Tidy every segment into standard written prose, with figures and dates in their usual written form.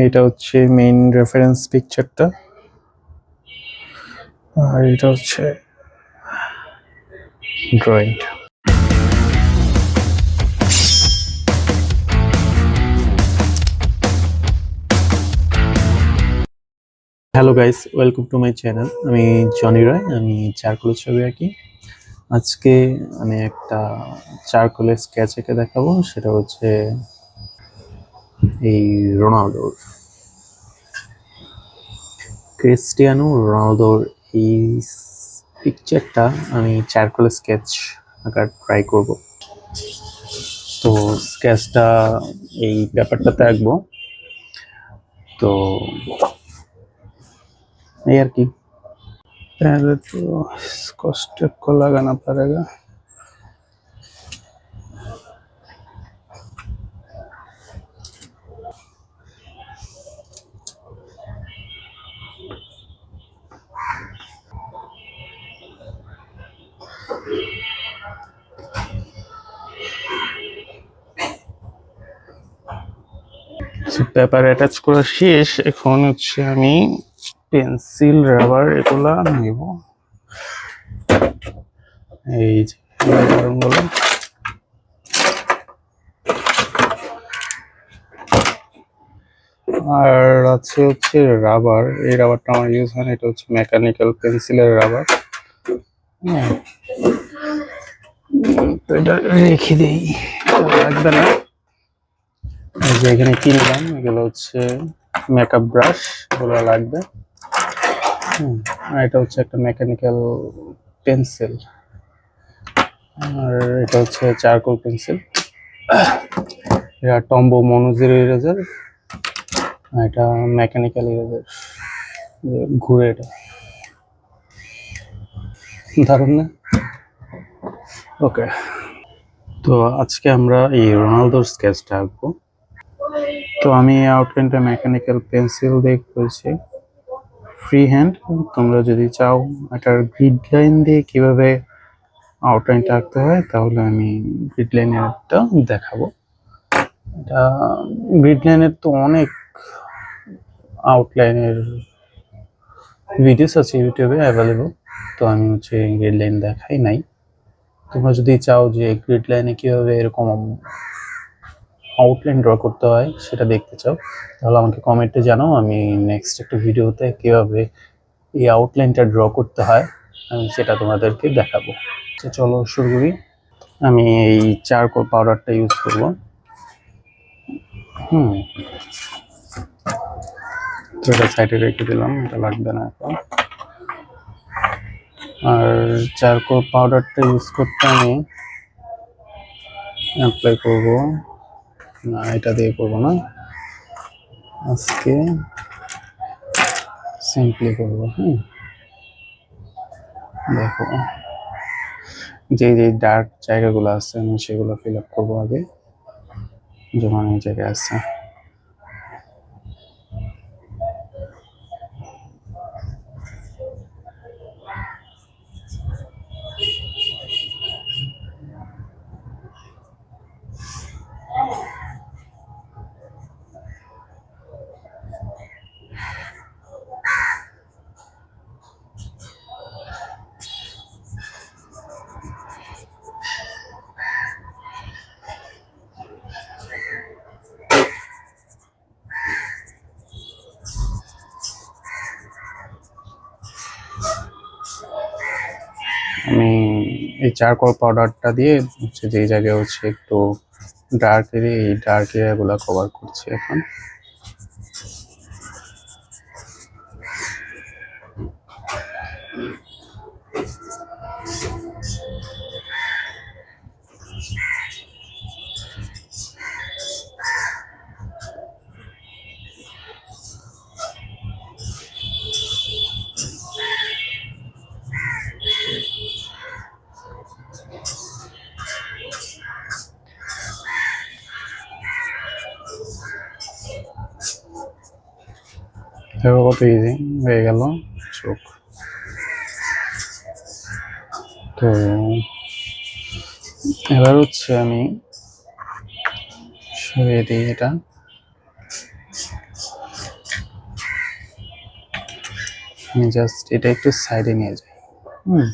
এটা হচ্ছে main reference পিকচারটা, আর এটা হচ্ছে ড্রয়িংটা। Hello guys, welcome to my channel. আমি জনি রয়, আমি চারকোলের ছবি আঁকি। আজকে আমি একটা চারকোলের স্কেচ এঁকে দেখাবো। সেটা হচ্ছে এই ক্রিস্টিয়ানো রোনালদোর এই পিকচারটা আমি চারকোলের স্কেচ আঁকার ট্রাই করব। তো স্কেচটা এই পেপারটাতে আঁকবো। তো এই আর কি। पहले तो इसको स्टेप को लगाना पड़ेगा। পেপার অ্যাটাচ করা শেষ। এখন হচ্ছে আমি পেন্সিল, রাবার এগুলা নিব। এই যে রঙগুলো, আর আছে হচ্ছে রাবার। এই রাবারটা আমার ইউজ হয় না, এটা হচ্ছে মেকানিক্যাল পেন্সিলের রাবার। হ্যাঁ, তো এটা রেখে দিই, লাগবে না। এই যে এখানে কিনলাম, এগুলো হচ্ছে মেকআপ ব্রাশ, এগুলো লাগবে। আর এটা হচ্ছে একটা মেকানিক্যাল পেন্সিল, আর এটা হচ্ছে চারকোল পেন্সিল। এটা টম্বো মনোজিরো ইরেজার, এটা মেকানিক্যাল ইরেজার, ঘুরে। এটা দারুণ না? ওকে, তো আজকে আমরা এই রোনালদোর স্কেচটা আঁকবো। তো আমি আউটলাইনটা মেকানিক্যাল পেন্সিল দিয়ে করেছি, ফ্রি হ্যান্ড। তোমরা যদি চাও একটা গ্রিড লাইন দিয়ে কিভাবে আউটলাইনটা আঁকতে হয়, তাহলে আমি গ্রিড লাইনেরটা দেখাবো। এটা গ্রিড লাইনের তো অনেক আউটলাইনের ভিডিওস আছে ইউটিউবে অ্যাভেলেবল, তো আমি হচ্ছে গ্রিড লাইন দেখাই নাই। তোমরা যদি চাও যে গ্রিড লাইনে কিভাবে এরকম আউটলাইন ড্র করতে হয় সেটা দেখতে চাও, তাহলে আমাকে কমেন্টে জানাও। আমি নেক্সট একটা ভিডিওতে কিভাবে এই আউটলাইনটা ড্র করতে হয় আমি সেটা তোমাদেরকে দেখাবো। তো চলো শুরু করি। আমি এই চারকোল পাউডারটা ইউজ করব। তো এটা সাইডে রেখে দিলাম, এটা লাগবে না এখন। আর চারকোল পাউডারটা ইউজ করতে আমি অ্যাপ্লাই করব না, এটা দিয়ে করব না, আজকে সিম্পলি করব। দেখো, যে যে ডার্ক জায়গাগুলো আছে আমি সেগুলো ফিল আপ করবো আগে, যেমন এই জায়গায় আছে। আমি এই চারকোল পাউডারটা দিয়ে হচ্ছে যে জায়গায় হচ্ছে একটু ডার্ক এরিয়া, এই ডার্ক এরিয়াগুলো কভার করছি এখন। দেখো কত ইজি হয়ে গেল চোখ। তো এবার হচ্ছে আমি সরিয়ে দিই এটা। আমি জাস্ট এটা একটু সাইডে নিয়ে যাই। হুম,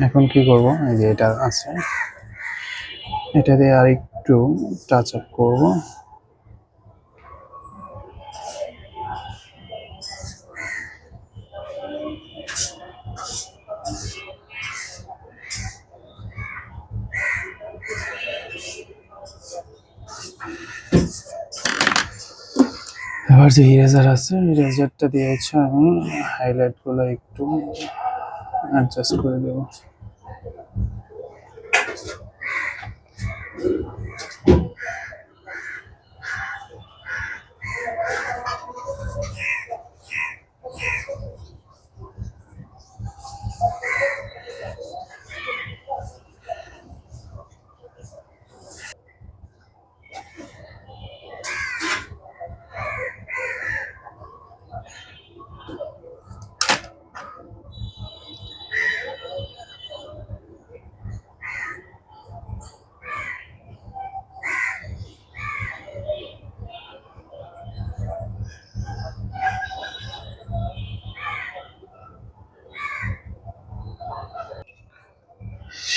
এখন কি করব, এই যে এটা আছে, এটা দিয়ে আর একটু টাচ আপ করবো। এবার যে ইরেজার আছে, ইরেজারটা দিয়ে হচ্ছে আমি হাইলাইট গুলো একটু অ্যাডজাস্ট করে দেবো।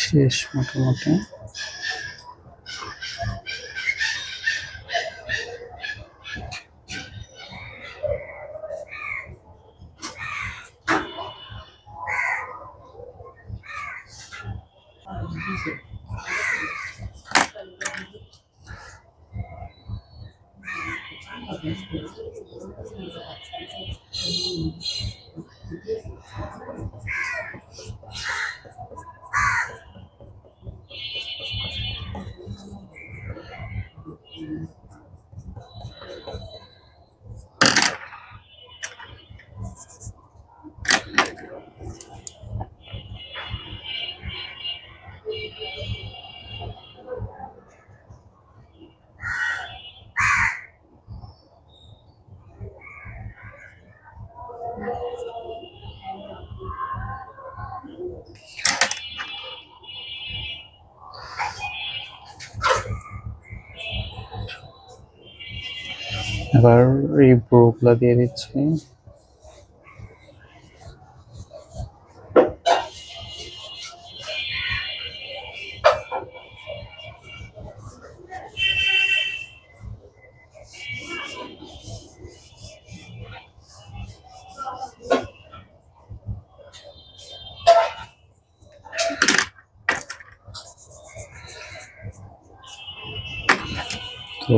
শেষ মোটামুটি। এবার এই ব্রোগুলা দিয়ে দিচ্ছি। তো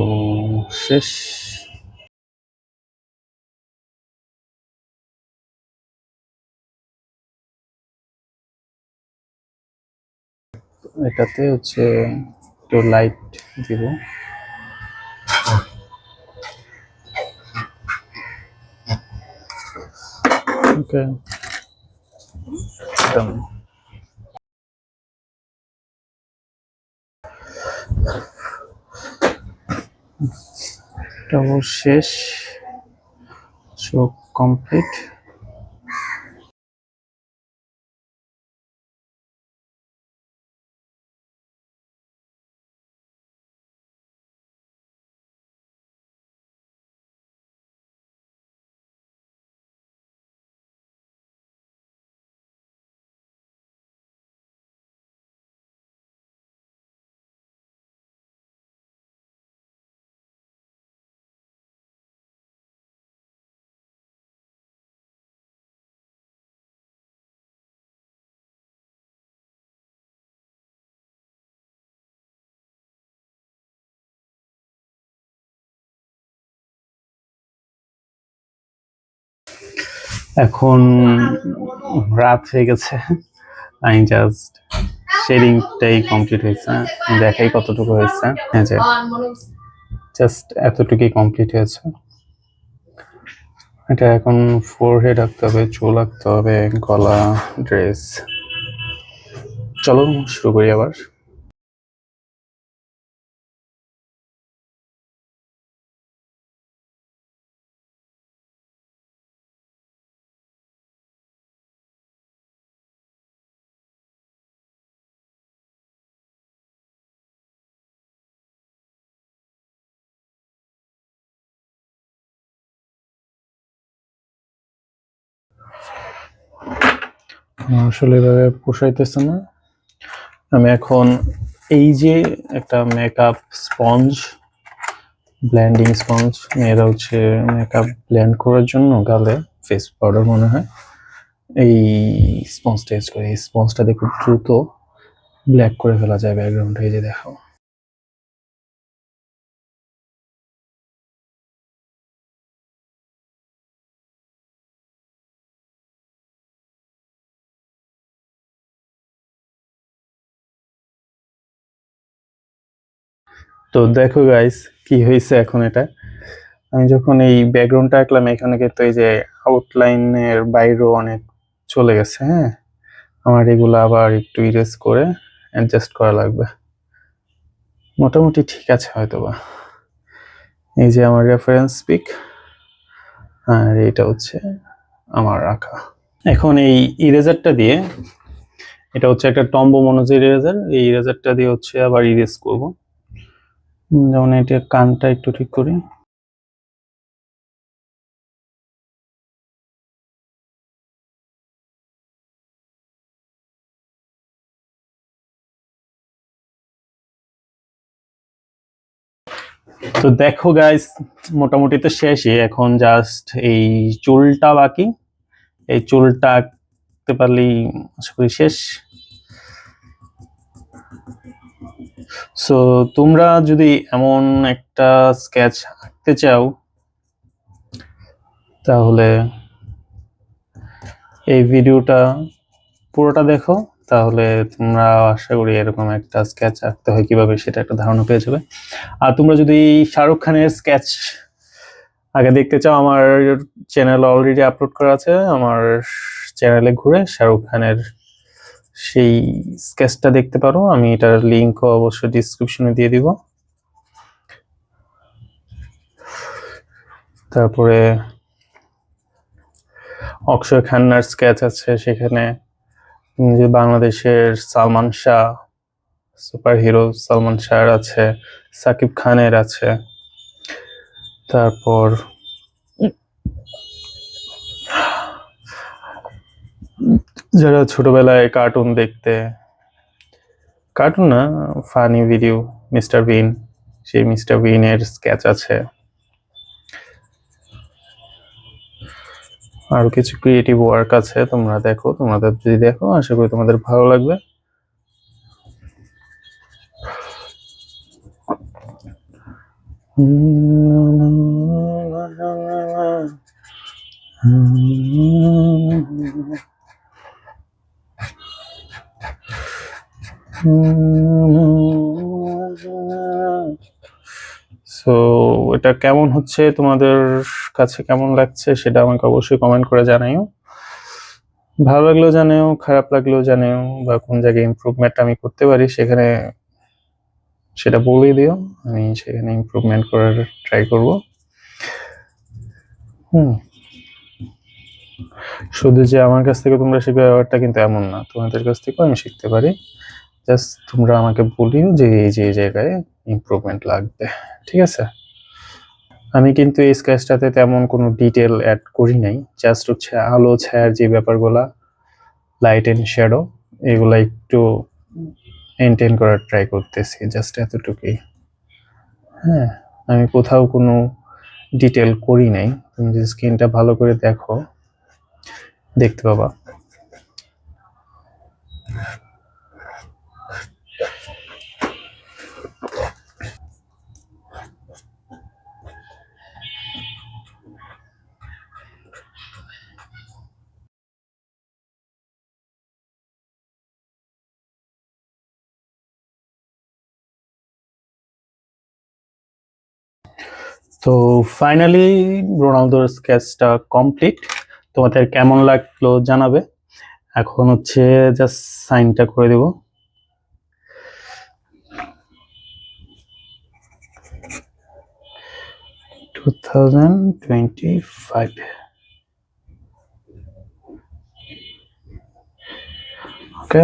শেষ। এটাতে হচ্ছে একটু লাইট দিব। ওকে, ডান। এটা শেষ, চোখ কমপ্লিট। এখন রাত হয়ে গেছে, আমি জাস্ট শেডিংটাই কমপ্লিট হয়েছে, দেখাই কতটুকু হয়েছে। হ্যাঁ, যে জাস্ট এতটুকুই কমপ্লিট হয়েছে। এটা এখন ফোরহেড আঁকতে হবে, চুল আঁকতে হবে, গলা, ড্রেস। চলো শুরু করি আবার। আসলে এভাবে পোষাইতেছে না। আমি এখন এই যে একটা মেকআপ স্পঞ্জ, ব্লেন্ডিং স্পঞ্জ, এরা হচ্ছে মেকআপ ব্লেন্ড করার জন্য গালে, ফেস পাউডার মনে হয়, এই স্পঞ্জটা ইউজ করি। এই স্পঞ্জটা দিয়ে খুব দ্রুত ব্ল্যাক করে ফেলা যায় ব্যাকগ্রাউন্ডে। এই যে দেখো, তো দেখো গাইস কি হয়েছে এখন। এটা আমি যখন এই ব্যাকগ্রাউন্ডটা আঁকলাম, এখানে কিন্তু এই যে আউটলাইনের বাইরেও অনেক চলে গেছে। হ্যাঁ, আমার এগুলো আবার একটু ইরেজ করে অ্যাডজাস্ট করা লাগবে। মোটামুটি ঠিক আছে হয়তোবা। এই যে আমার রেফারেন্স পিক, আর এটা হচ্ছে আমার আঁকা। এখন এই ইরেজারটা দিয়ে, এটা হচ্ছে একটা টম্বো মনোজের ইরেজার, এই ইরেজারটা দিয়ে হচ্ছে আবার ইরেজ করব। যেমন এটা কানটা একটু ঠিক করি। তো দেখো গাইস, মোটামুটি তো শেষই, এখন জাস্ট এই চুলটা বাকি। এই চুলটা আঁকতে পারলেই আশা করি শেষ। সো তোমরা যদি এমন একটা স্কেচ আঁকতে চাও, তাহলে এই ভিডিওটা পুরোটা দেখো। তাহলে তোমরা আশা করি এরকম একটা স্কেচ আঁকতে হয় কিভাবে সেটা একটা ধারণা পেয়ে যাবে। আর তোমরা যদি শাহরুখ খানের স্কেচ আগে দেখতে চাও, আমার চ্যানেল অলরেডি আপলোড করা আছে। আমার চ্যানেলে ঘুরে শাহরুখ খানের সেই স্কেচটা দেখতে পারো। আমি এটার লিঙ্ক অবশ্যই ডিসক্রিপশনে দিয়ে দিব। তারপরে অক্ষয় খান্নার স্কেচ আছে সেখানে, যে বাংলাদেশের সালমান শাহ, সুপার হিরো সালমান শাহর আছে, সাকিব খানের আছে। তারপর যারা ছোটবেলায় কার্টুন দেখতে, কার্টুন না, ফানি ভিডিও, মিস্টার বিন, সেই মিস্টার বিনের স্কেচ আছে। আরো কিছু ক্রিয়েটিভ ওয়ার্ক আছে, তোমরা দেখো। তোমাদের যদি দেখো, আশা করি তোমাদের ভালো লাগবে। সো এটা কেমন হচ্ছে, তোমাদের কাছে কেমন লাগছে সেটা আমাকে অবশ্যই কমেন্ট করে জানাইও। ভালো লাগলেও জানাও, খারাপ লাগলেও জানাও, বা কোন জায়গায় ইমপ্রুভমেন্ট আমি করতে পারি সেখানে সেটা বলেই দিও। আমি সেখানে ইমপ্রুভমেন্ট করার ট্রাই করব। শুধু যে আমার কাছ থেকে তোমরা শিখবে ব্যাপারটা কিন্তু এমন না, তোমাদের কাছ থেকেও আমি শিখতে পারি। জাস্ট তোমরা আমাকে বলিও যে এই যে জায়গায় ইমপ্রুভমেন্ট লাগবে, ঠিক আছে? আমি কিন্তু এই স্কেচটাতে তেমন কোনো ডিটেল অ্যাড করি নাই, জাস্ট হচ্ছে আলো ছায়ার যে ব্যাপারগুলা, লাইট এন্ড শ্যাডো, এগুলা একটু মেনটেন করার ট্রাই করতেছি, জাস্ট এতটুকুই। হ্যাঁ, আমি কোথাও কোনো ডিটেল করি নাই। তুমি যদি স্ক্রিনটা ভালো করে দেখো, দেখতে পাবা। তো ফাইনালি রোনালদোর স্কেচটা কমপ্লিট। তোমাদের কেমন লাগলো জানাবে। এখন হচ্ছে জাস্ট সাইনটা করে দেব। টু 2025। ওকে,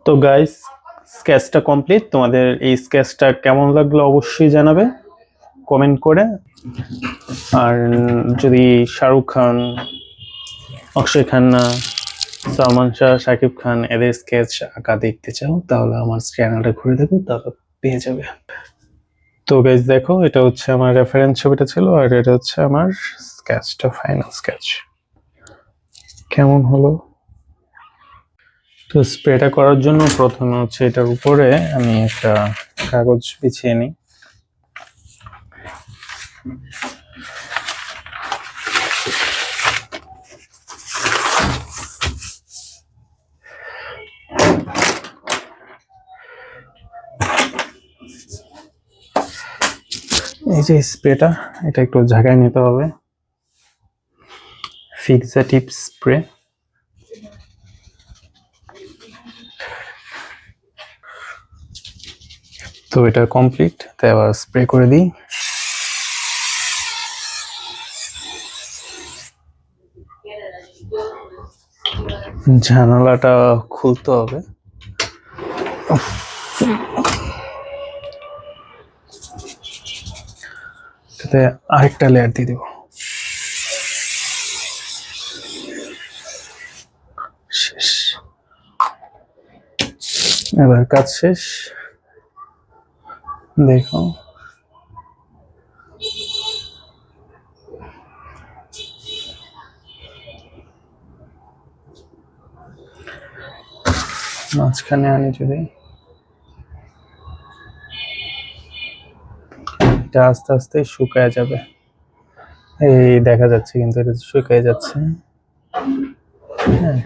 তো গাইস স্কেচটা কমপ্লিট। তোমাদের এই স্কেচটা কেমন লাগলো অবশ্যই জানাবে কমেন্ট করে। আর যদি শাহরুখ খান, অক্ষয় খান্না, সালমান শাহ, শাকিব খান এদের স্কেচ আঁকা দেখতে চাও তাহলে আমার চ্যানেলটা ঘুরে দেখো, তাহলে পেয়ে যাবে। তো গাইজ দেখো, এটা হচ্ছে আমার রেফারেন্স ছবিটা ছিল, আর এটা হচ্ছে আমার স্কেচটা, ফাইনাল স্কেচ। কেমন হলো? তো স্প্রেটা করার জন্য প্রথমে হচ্ছে এটার উপরে আমি একটা কাগজ বিছিয়ে নিই। এই যে স্প্রেটা, এটা একটু ঝাঁকায় নিতে হবে, ফিক্সাটিভ স্প্রে। তো এটা কমপ্লিট, তাই আবার স্প্রে করে দিই। জানালাটা খুলতে হবে। এটাতে আরেকটা লেয়ার দিয়ে দেবো। শেষ, এবার কাজ শেষ। দেখো মাঝখানে আনি, যদি এটা আস্তে আস্তে শুকায় যাবে। এই দেখা যাচ্ছে কিন্তু এটা শুকায় যাচ্ছে। হ্যাঁ,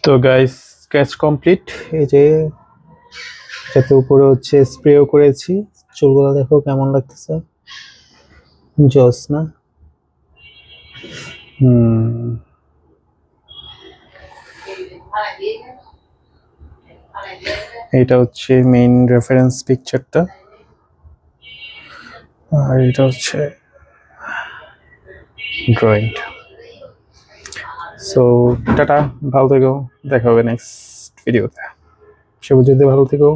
তো গাইস স্কেচ কমপ্লিট। এই যে এটাতে উপরে হচ্ছে স্প্রেও করেছি, চুলগুলো দেখো কেমন লাগতেছে, জস না? এটা হচ্ছে মেইন রেফারেন্স পিকচারটা, আর এটা হচ্ছে ড্রয়িংটা। সো টাটা, ভালো থেকো, দেখা হবে নেক্সট ভিডিওতে। সে বুঝতে ভালো থেকো,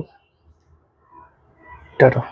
টাটা।